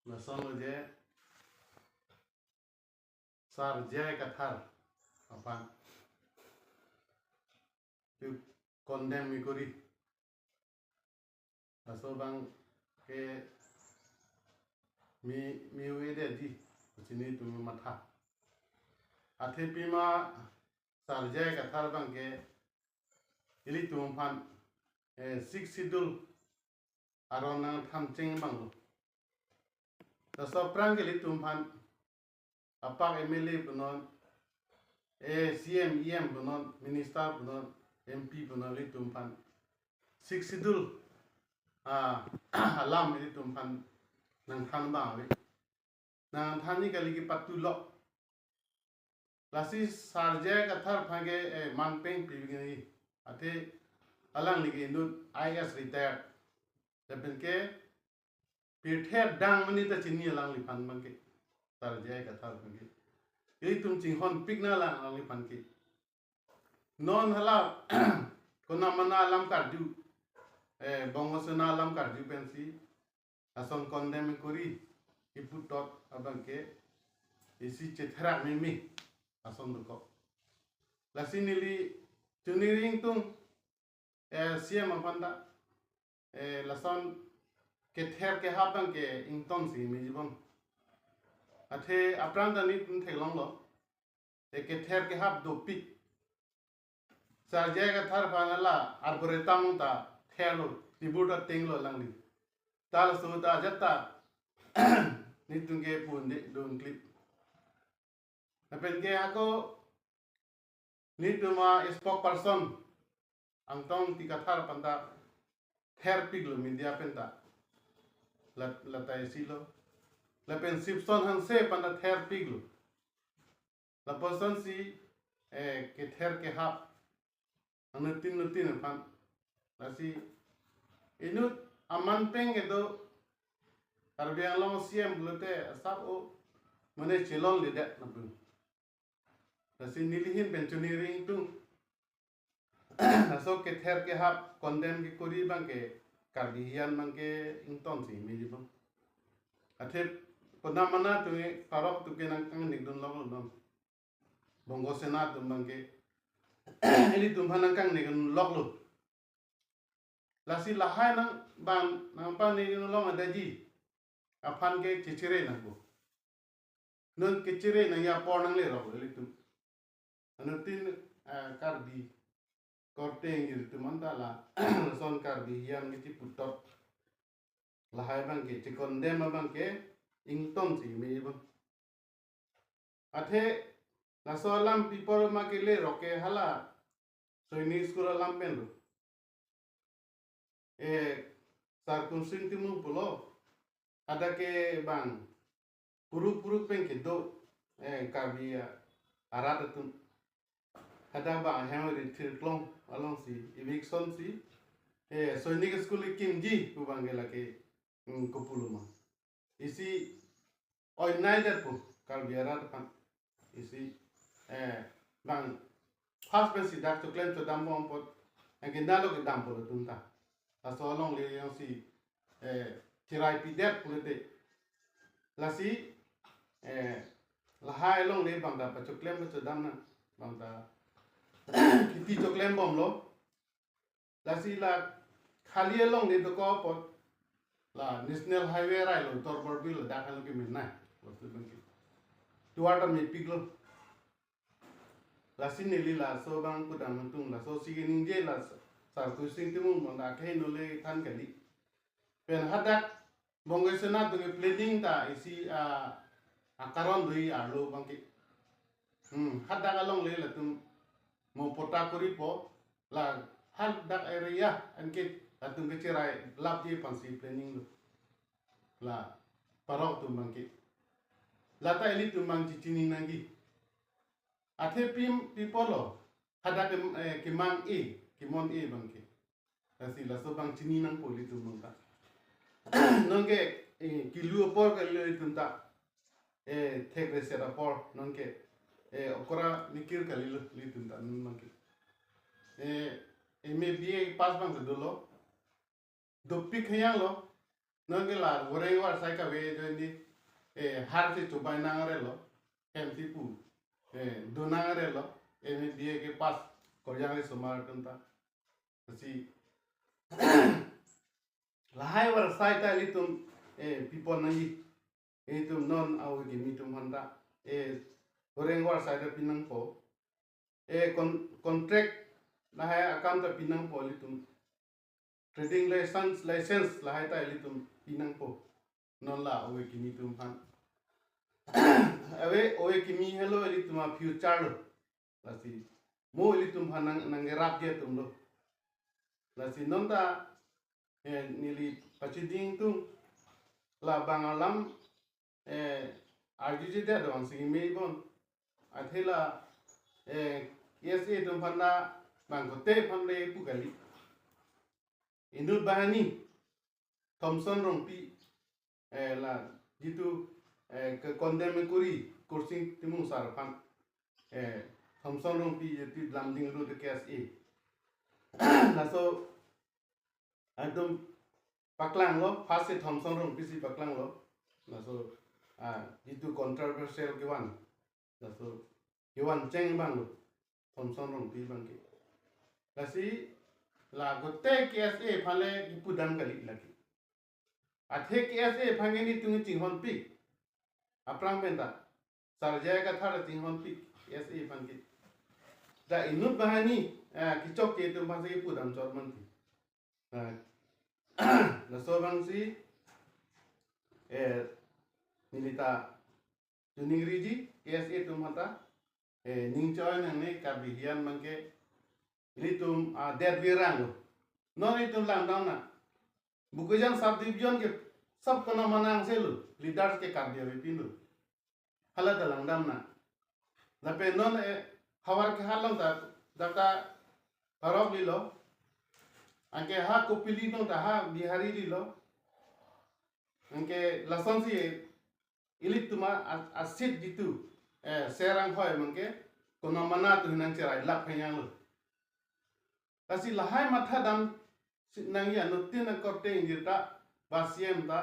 Lesson lo je sar jai kathar apan tu condemn mi kori aso bang ke mi wede di sini tu matha athe pima sar jai kathar bang ke ili tu pan 6 sidul aron nang tham ching bang lo ta so prang ke li tu pan apak MLA punon CM EM punon minister punon MP punon li tu pan 6 sidul alam li tu pan nang than ba we nang than ni kali ki patu lo lasi sarje kathar phange man peng pi gi ate alang li gi nut IS retired lepen ke pirthe dang mani ta chini alang li phan man ke sarje kathar phange ili tum ching hon pik na alang li phan ke non hala kona mana alam karju bongosena alam karju pensi ason condemn kori iputot abang ke isi cethra mimi ason doko lasinili tuniring tung siam apanda lason kether ke habang ke ington si mi jibon athe apranda ni tun thelong lo kether ke hab do pik sarje ka thar phanala arboretam ta thelo tibuta tenglo langli tal so ta jatta nitungge pun de don clip napen ke ako nituma spokesperson angtong tikathar panda therapy lo media penta latai silo lapen sipson hanse panda therapy lo la person si ke ther ke hap nutin pan lasi inut aman peng edo karbiang long siam blote asap o mane chelon lidat nabu lasi nilihin penchuni ring tung aso ke ther ke hap condemn ke kori bang ke karbian bang ke ington si mi jibon athe podamana tu parok tu ke nang kang nigdon long don bongo senat bang ke eli tum hanang kang nigun lok lu lasi lahai nang bang nang pa ni long adaji aphan ke chichire nang bu non chichire nang ya por nang le ro eli tum anutin karbi korteng gitu tum antala son karbi yang ngi putot lahai bang ke chikondem bang ke ington si me bang athe laso alam people ma ke le roke hala soini skura lampen lo sar kunsin timu pulo ada ke bang puruk pen ke do kabia arada tum ada bang hamri tirklong along si eviction si soini ke skul kimji pu bangela ke kopuluma isi oi naider pu kabia arada pan isi bang fast ben si dak to claim to dam bom pot en dalo ke dam pot tunta aso long le yang si tirai pidet pulete lasi lahai long le bang da pa to claim to dam na bang da kiti to claim bom lo lasi la khali long le to ko pot la national highway rai lo tor bor bil da khalo ke min na wastu bang ki tuata mi piglo lasi nili la so bang pudam tung la so si ninje la sar tu sing timu bang da khe no le than kali pen hadak bongesena tu planning ta isi akaron dui arlo bang ki hadak along le la tum mo pota kori po la hadak area anke atum ke cerai lap je pansi planning lo la parok tu bang ki lata eli tu bang cicini nangi athe people hada ke mang kimon bang ke asi la so bang chini nang poli tu bang ta nongke kilu por ke le tunta thek re sera por nongke okora mikir kali li tunta nongke me BA pas bang se dolo do pik hayang lo non ke la gore war sai ka we jo ni har ti chubai nang re lo hem ti pu do nang re lo ni die ke pas ko yang le somar tum ta si la hai war sai ta li tum people nang yi tum non au gi mi tum handa gore war sai da pinang po contract la hai account ta pinang po li tum trading license la hai ta li tum pinang po non la owe kimi tum han awe owe kimi hello li tum future lo la si mo li tum han nang rap ge tum lo la si non ta nili pachiding tum la bangalam arjiji de dong sing me bon athela yes tum han na bang ko te phan le pu gali inut bahani Thompson rompi la jitu ke condemn kuri kursing timung sarpan Thompson rompi yeti blamding ru de case la so adum paklang lo fast Thompson rompi si paklang lo la so jitu controversial giwan la so giwan cheng bang lo Thompson rompi bang ke la si la gote case phale ipudam kali lagi athe KSA phangeni tungi tinghon pik aprang benda sarjaya ka thara tinghon pik KSA phangki da inut bahani kichok ke tum phangsi pudam chor manti la so bangsi nilita tuningri KSA tum hata ningchoy nang ne kabihian mangke litum der virang no litum lang dam na bukujan sub division के सब कोना मनांग से लो लीडर्स के कार्य में पिंडो हाला दलंग दम ना लपे नॉन हवर के हालंग ता दता हरब लीलो अंके हा कोपिली नो ता हा बिहारी लीलो अंके लसन सी इलित तुमा असित जितु सेरंग होय मंके कोना मना तु नंग चराय लाख फैयां लो तसी लहाय माथा दम nang ya no tin korte injita basiem ta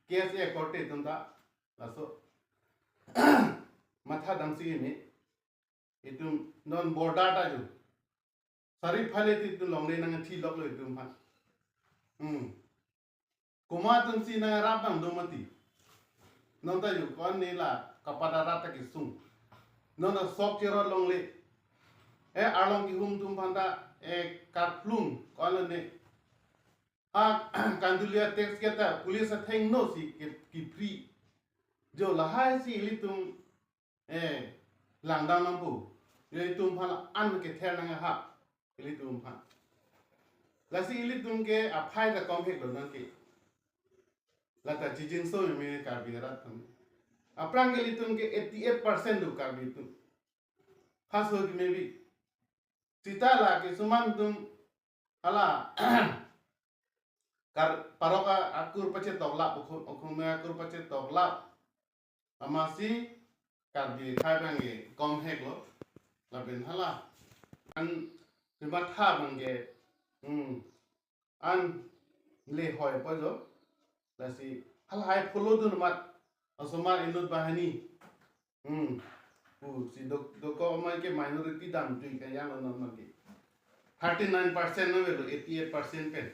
KSA korte tum ta laso matha dam si ni itum non borda ta ju sari phale ti tu long le nang thi lok le tum ha kuma tum si na rap bang do mati non ta ju kon ni la kapada rat ta ki sung non na sok chero long le along ki hum tum phanda karplum kalau ne kandulia teks kita pulis atheng no si ki free jo lahai si litum langdang lampu litum phala an ke thernang ha litum pha lasi litum ke aphai da komhe do nan ke lata jijin so me karbirat tam aprang ke litum ke 88% do karbitum faso ki maybe Sita la ke suman tum ala kar paroka akur pace toglap okume akur pace toglap amasi kar di khabange kom heklo labin hala an ribatha bange an le hoy pojo lasi hal hai follow dun mat asoma inut bahani si doko mai ke minority dam tui ka yang non non ke 39% no velo 88% pen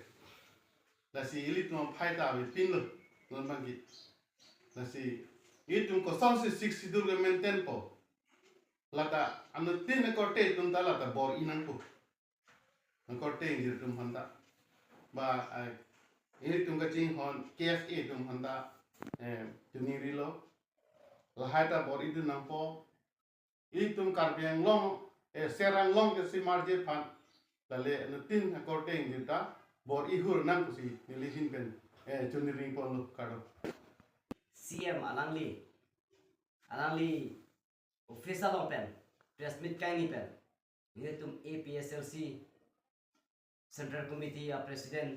la si ili tu phai ta ve pin lo non man ke la si itu ko son si 6 dur ke maintain po la ta anu tin ko te tum ta la ta bor inang po ko te ngir tum handa ba ini tum ka ching hon KSA tum handa tuni rilo la hai ta bor itu nang po itum karbiang long serang long ke si marje phan lale nutin according kita bor ihur nang kusi nilihin pen chuniring pon kado CM alangli official open press meet kaini pen ini tum APHLC Central Committee President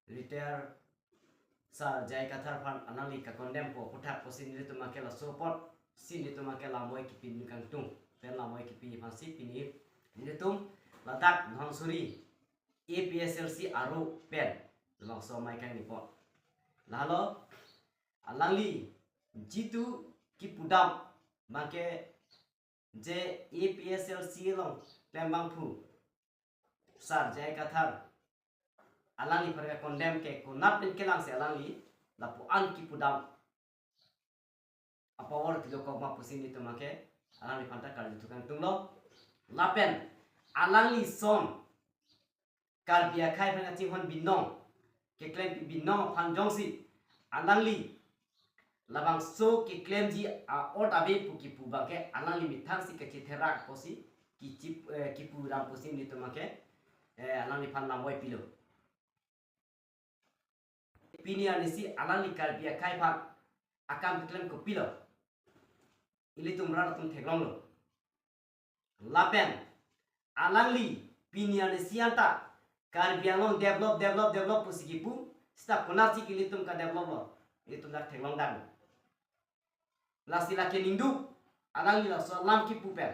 retire sa jai kathar phan alangli ka condemn po puthak posin ini tum akela support sini tu makai lamoy kipin kang tung pen lamoy kipi pasi pini ini tum latak Dhansiri APHLC aru pen langsung mai kang nipot Lalu alangli jitu ki pudam make je APHLC long lembang pu sar jai kathar alangli perga condemn ke kunap pin kelang se alangli lapu an ki pudam apa war ti lokok ma pusin itu make alangli panta kal tukang tunglo lapen alangli som kal bia khai phanga ching hon binong ke claim binong phanjong si alangli labang so ke claim ji a ot abe pu ki pu bake alangli mithang si ke therak posi ki chip ki pu ram posi ni to make alangli phan lam boy pilo pinia ni si alangli kal bia khai phan akam claim ko pilo ili tumra tum theglong lo lapen alangli pinia ni si anta kal bia long develop posi ki pu sta kunasi ki litum ka develop lo itu dak theglong dan lasila ke nindu alangli la so lam ki puper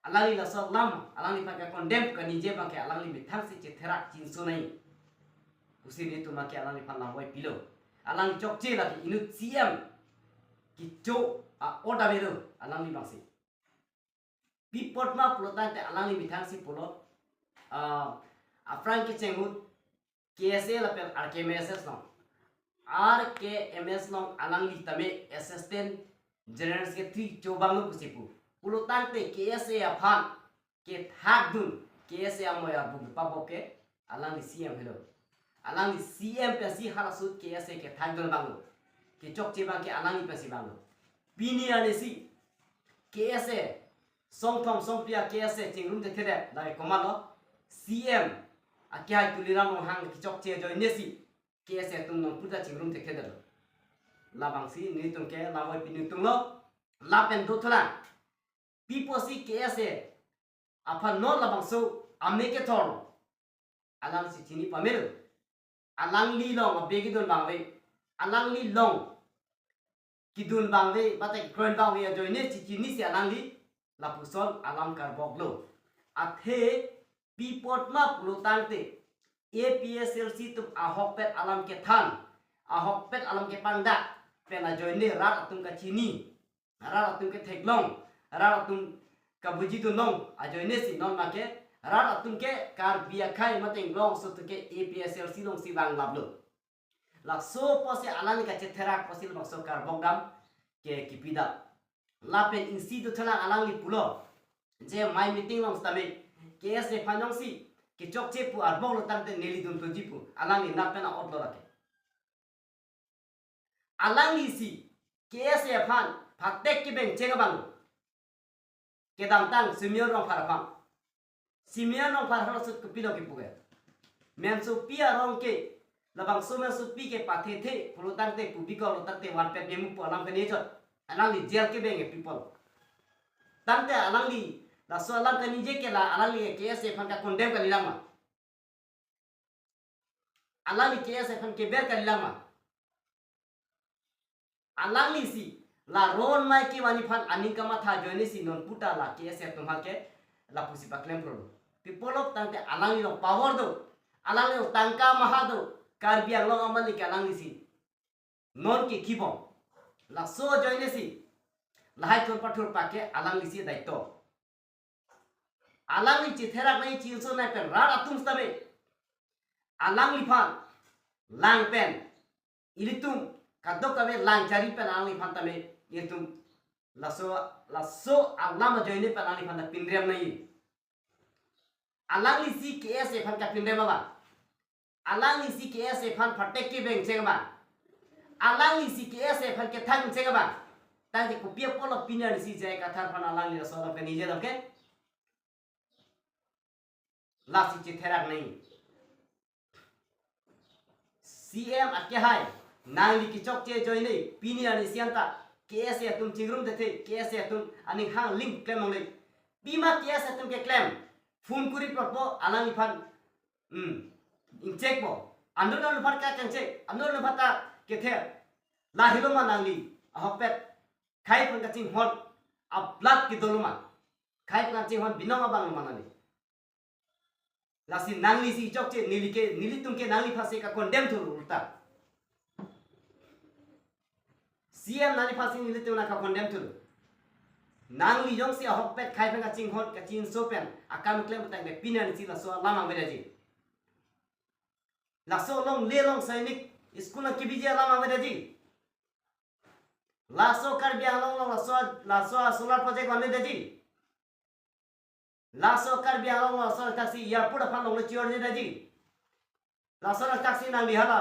alangli la so lam alangli pakai condemn ka nije pakai alangli bithang si chetherak chin sunai usin itu make alangli pan lam boy pilo alangli chokche la ki inut siam ki cho a oda bedo alangli bangsi pipot ma plotan te alangli bithang si polo a frank chengut KSA la pel RKMSS no RKMS long alangli tame assistant general secretary chobang pusipu pulutan te KSA aphan ke thak dun KSA amoya bu paboke alangli CM hello alangli CM pe si halasut KSA ke thak dun bango ke chok chebang ke alangli pe si bango pini ane si KSA songthom songpia KSA chingrum te thede la komalo CM akia tuliram hang ki chok che joy nesi KSA tum non puta chingrum te thede labang si ni tum ke lamoy pini tum lo lapen do thola pipo si KSA apa no labang so ameke thor alang si chini pamel alang li long begi don bangwe alang li long kidun bangwe batek kron bangwe joy ne chini si alang li lapusol alam kar boglo athe pipot ma plutante APHLC tum ahok pet alam ke than ahok pet alam ke panda pena joine rat tum ka chini rat tum ke theglong rat tum ka buji tu nong a joine si non ma ke rat tum ke kar bia khai mateng long so tu ke APHLC long si bang lablo la so pose alang ka chetherak posil bang so kar bogdam ke kipida lapen insi tu thana alang li pulo je mai meeting long stame KSA phanjong si ke chok che pu arbong lo tante neli dun to jipu alang ni napena otlo rake alang li si KSA phan phatek ki beng chenga bang ke dam tang senior rong phara phang senior rong phara halo sut pilo ki puge men su pia rong ke labang so men su pi ke pathe the pulo tante pu bi ko lo tante wan pet bemu pu alang ke ne chot alang li jail ke beng people tante alang li la so alang ka nije ke la alang li KSA phan ka condemn ka lilama alang li KSA phan ke ber ka lilama alang li si la ron mai ki wani phan aning ka ma tha joine si non puta la KSA tum ke la pusi pa claim pro people of tante alang li lo power do alang li tangka maha do kar biang lo amal li ka alang li si non ki kibom la so joine si la hai tur pathur pa ke alang li si daito alang li chitherak nai chilso nai pen rar atum stabe alang li phan lang pen ilitum kadok kabe lang cari pen alang li phan tame ilitum laso alama joine pen alang li phan pindrem nai alang li si KSA phan ka pindrem ba alang li si KSA phan phatek ke beng cheng ba alang li si KSA phan ke thang cheng ba tang de kupia polo pinya ni si jai ka thar phan alang li so ke nije dam ke lasi chitherak nahi CM akya hai nangli ki chok che join nei pini ani sianta KSA tum chingrum de the KSA tum ani hang link claim nong le pima KSA tum ke claim phone kuri propo alang ifan in check po andon far ka kan check andon fata ke the la hiloma nangli ahopet khai pun ka ching hon a blood ki doluma khai pun ching hon binong abang manani lasi nangli si chok che nili tum ke nangli phase ka condemn thur ulta CM nani fasing ni tu nak condemn tu nang li yong si ahok pet khai phen ka ching hot ka chin so pen akam klem tak be pinan si la so lama be ji la so long le long sainik school na kibija lama be ji la so kar bia long long la so solar project wan be ji la so kar bia long la so taxi airport aphan long le chior de ji la so taxi nang li hala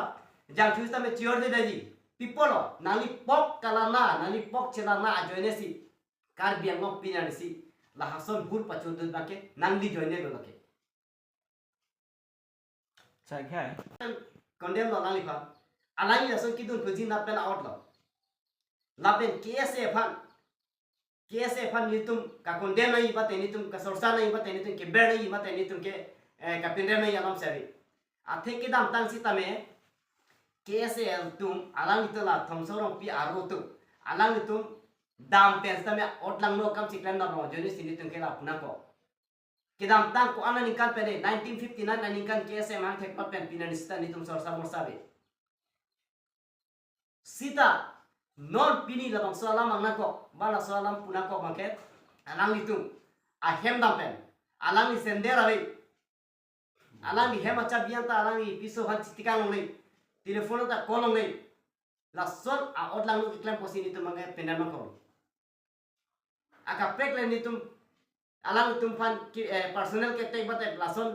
jang chu sta me chior de ji people nang li pok kalana nang li pok chelana joine si kar biang ngok pinan si la hason hur pachudut bake nangli joine lo lake Sai khai. condemn lo nangli pha alai la son kidun phujin na pen out lo la pen KSA fan nitum ka condemn nai bate nitum ka sorsa nai bate nitum ke bed nai bate nitum ke ka pindem nai alam sari athe ke dam tang si tame KSA tum alang itla thomsorong pi aro tu alang nitum dam pens tame otlang no kam siklan na ro joni sini tung kela puna ko kidam tang ko ana nikan pene 1959 na nikan KSM ang thek pa pen pinanista ni tum sorsa morsabe sita non pini la bang salam ang nako bala salam puna ko bangke alang ni tum a hem dam pen alang ni sendera we alang ni hem acha bianta alang ni piso han chitikang nei telephone ta kolong nei la son a otlang no iklan posini tum mangai penan ko aka pek le ni tum alang tum fan personal ke tek batai lason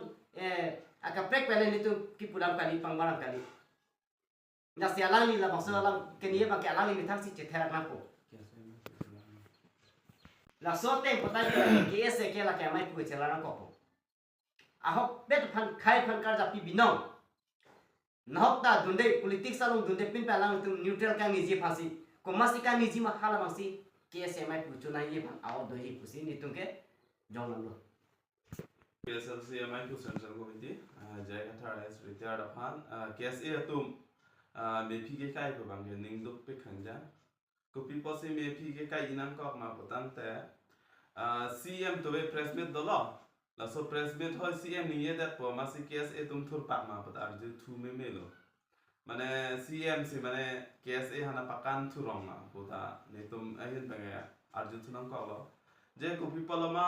aka pek pele ni tum ki pudam kali pangbarang kali na si alang ni la maksud alang kenia bang alang ni mithang si chetherak na ko la sote potai ke ese ke la ke mai pu chelana ko ahok bet fan khai fan kar japi binong nahok ta dunde politics along dunde pin palang tum neutral ka ni ji phasi ko masika ni ji ma khala masi KSM mai puchu na ye bang aw do hi pusi ni tungke jonglam lo APHLC amai pu central committee jai kathar as retired upon KSA atum me phi ke kai ko bang ning duk pe khanja ko people se me phi ke kai inam ko ma potang te CM to be press meet do lo la so press meet hoi CM ni ye dat po ma si KSA tum thur pak ma pot ar ju thu me lo mane CM si mane KSA hana pakan thurong ma pota ne tum ahin pange arju thunam ko lo je ko people ma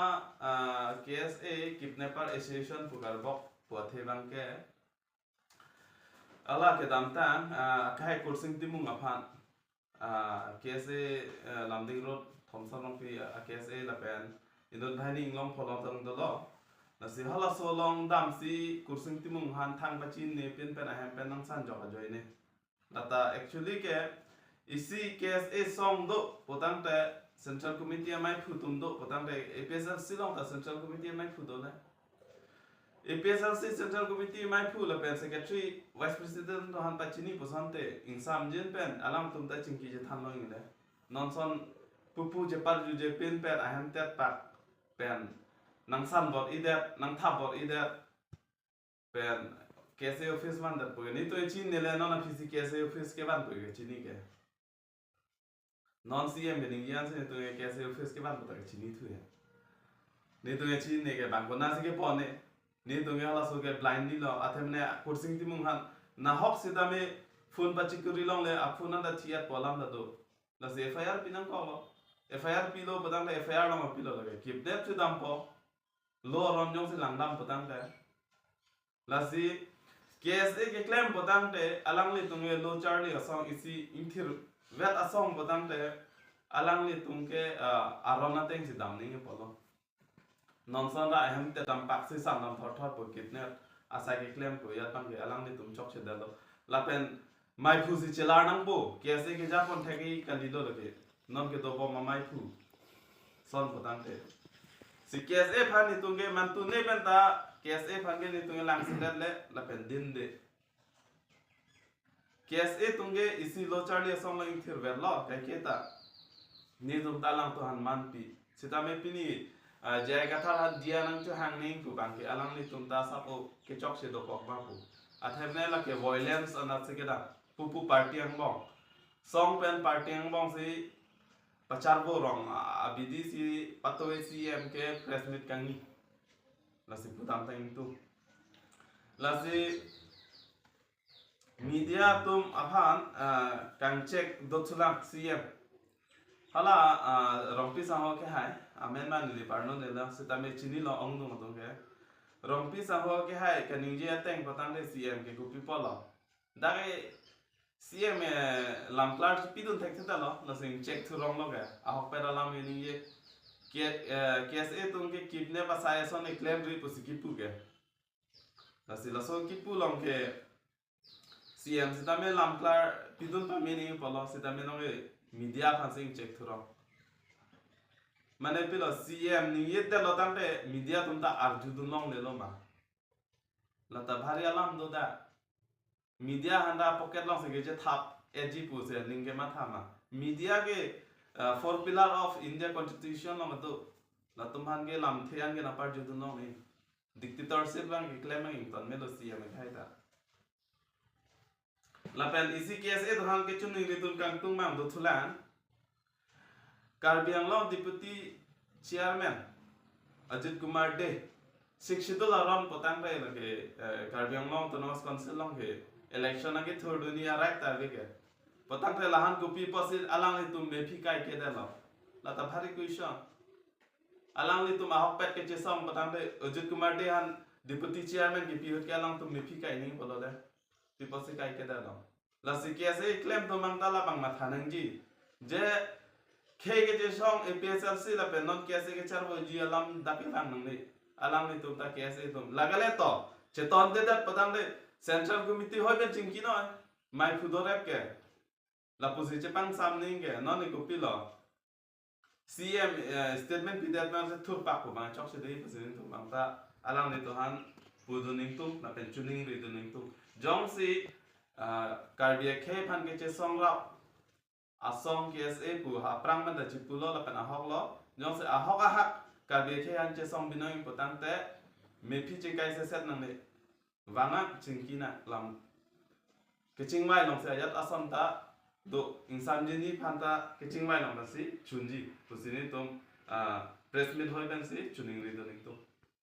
KSA kidnapper association pugar bok pothe bangke ala ke damtang kai kursing timung aphan KSA landing road thomsarong pi KSA la pen indon bhani inglong pholong tang do lo na si hala so long dam si kursing timung han thang bachin ne pen pen ahem pen nang san jok joy ne lata actually ke isi KSA song do potang te central committee mai phutum do potang te APHLC long ta central committee mai phudo na APHLC central committee mai phu la pen secretary vice president do han pachini posante insam jin pen alam tum ta chingki je than long ne non son pupu je par ju je pen pen ahem tet pak pen nang san bot idet nang thap bot idet pen KSA office man dat pugani to chin ne le non office KSA office ke ban puge chini ke non CM bening yan se to KSA office ke ban puta chini thu ya ne to chin ne ke ban ko na se ke pone ne to nge hala so ke blind ni lo athem ne kursing ti mung han na hok se da me phone ba chikuri long le a phone da thiat polam da do la se FIR pinang ko lo FIR pi lo padang le FIR lo ma pi lo lage kidnap chu dam po lo ron jong se lang dam padang da la si KSA ke claim potang te alang le tungwe lo charlie asong isi inthir vet asong potang te alang le tungke arona teng si dam ninge polo non son ra hem te dam pak si sam dam thor thor po kitnet asa ke claim ko ya tang ke alang le tum chok che dalo la pen mai phu si chelar nang bo KSA ke japon thagi kalilo lage non ke do bo ma mai phu son potang te si KSA phani tungke man tu ne ben ta KSA phange ni tunge lang sidat le la pen din de KSA tunge isi lo charlie song la inthir ver lo kai ke ta ni tum ta lang to han man pi sita me pini jai ga thar dia nang chu hang ning pu bang ke alang ni tum ta sa po ke chok se do kok ba pu athem ne la ke violence anat se ke da pu party ang bong song pen party ang bong si pachar bo rong abidi si patoe CM ke press meet kang ni la si putam ta itu la si media tum aphan kang check dot sulak CM hala rompi saho ke hai amen man li parno le la sitame chini lo ong dum to ke rompi saho ke hai kaning je ateng patang le CM ke ku people lo dage CM lam plat pidun thek theta lo la sing check thu rong lo ke a hok pera lam ni ye kes e tum ke kidnap asaya son e claim ri pusikipu ke la si la so kipu long ke CM sitame lam plat pidun pa mini polo sitame no media kan sing check thu rong mane pilo CM ni yete lo tampe media tumta arjudun long le lo ma la ta bhari alam do da media handa pocket long se je thap eji pu se linge ma thama media ke four pillar of India constitution long to la tumhan ge lam thian ge na par judun long ni dictatorship bang ke claim ing ton me lo CM khai da la pen isi case e dhang ke chun ni tun kang tung mam do thulan Karbiang Long Deputy Chairman Ajit Kumar De Shikshitul Aram Potang Rai lage Karbiang Long Tonos Council Long ke election age third dunia right ta ke Potang Rai lahan kopi pasil alang li tum mepi kai ke da lo la ta bhari question alang li tum ahok pet ke chesom Potang Rai Ajit Kumar De han Deputy Chairman ke pihut ke alang tum mepi kai ni bolo le pi pasil kai ke da lo la sikiase claim to mang tala bang mathanang ji je Khe ke je song APHLC la pe non kese ke charbo ji alam dapi lang nang ni alam ni tum ta kese tum lagale to cheton de dat padang de central committee hoi ben chingki no mai phudorep ke la posi che pang sam ning ke non ni kopi lo CM statement pi dat na se thur pa ko ma chok se dei president tum bang ta alam ni to han puduning tum na pen chuning ri duning tum jong si kardia khe phan ke che song ra asong KSA pu ha prang man da chipulo la pan ahok lo jong se ahok a hak ka be ke an che song bino importante me phi che kai se set nang le wanga chingki na lam ke chingmai long se ayat asam ta do insan jini phanta ke chingmai long da si chunji pusini tum press meet hoi ban si chuning ri do ning to